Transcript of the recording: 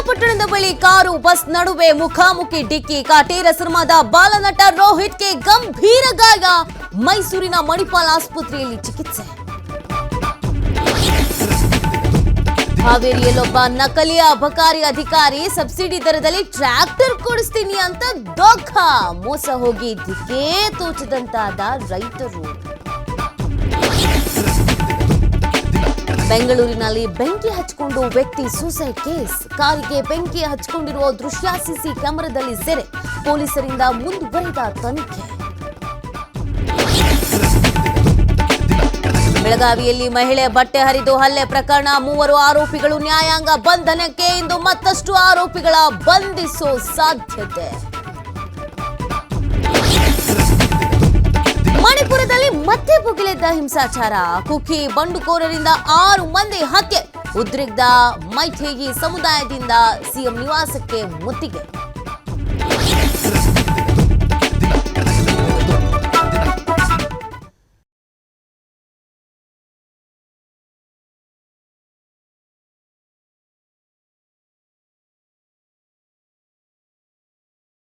ಪಿರಿಯಾಪಟ್ಟಣದ ಬಳಿ car bus ನಡುವೆ ಮುಖಾಮುಖಿ ಡಿಕ್ಕಿ. ಕಾಟೇರ ಸಿನಿಮಾದ ಬಾಲನಟ ರೋಹಿತ್ಗೆ ಗಂಭೀರ ಗಾಯ. ಮೈಸೂರಿನ ಮಣಿಪಾಲ್ ಆಸ್ಪತ್ರೆಯಲ್ಲಿ ಚಿಕಿತ್ಸೆ. ಹಾವೇರಿಯಲ್ಲೊಬ್ಬ ನಕಲಿ ಅಬಕಾರಿ ಅಧಿಕಾರಿ ಸಬ್ಸಿಡಿ ದರದಲ್ಲಿ ಟ್ರ್ಯಾಕ್ಟರ್ ಕೊಡಿಸ್ತೀನಿ ಅಂತ ದೋಖ. ಮೋಸ ಹೋಗಿ ದಿಕ್ಕೇ ತೋಚದಂತಾದ ರೈತರು. ಬೆಂಗಳೂರಿನಲ್ಲಿ ಬೆಂಕಿ ಹಚ್ಚಿಕೊಂಡು ವ್ಯಕ್ತಿ ಸೂಸೈಡ್ ಕೇಸ್. ಕಾರಿಗೆ ಬೆಂಕಿ ಹಚ್ಚಿಕೊಂಡಿರುವ ದೃಶ್ಯ ಸಿಸಿ ಕ್ಯಾಮೆರಾದಲ್ಲಿ ಸೆರೆ. ಪೊಲೀಸರಿಂದ ಮುಂದುವರೆದ ತನಿಖೆ. ಬೆಳಗಾವಿಯಲ್ಲಿ ಮಹಿಳೆ ಬಟ್ಟೆ ಹರಿದು ಹಲ್ಲೆ ಪ್ರಕರಣ. 3 ಆರೋಪಿಗಳು ನ್ಯಾಯಾಂಗ ಬಂಧನಕ್ಕೆ. ಇಂದು ಮತ್ತಷ್ಟು ಆರೋಪಿಗಳ ಬಂಧಿಸೋ ಸಾಧ್ಯತೆ. ಮಣಿಪುರದಲ್ಲಿ ಮತ್ತೆ ಭುಗಿಲೆದ್ದ ಹಿಂಸಾಚಾರ. ಕುಕಿ ಬಂಡುಕೋರರಿಂದ 6 ಮಂದಿ ಹತ್ಯೆ. ಉದ್ರಿಕ್ತ ಮೈಥಿಗಿ ಸಮುದಾಯದಿಂದ ಸಿಎಂ ನಿವಾಸಕ್ಕೆ ಮುತ್ತಿಗೆ.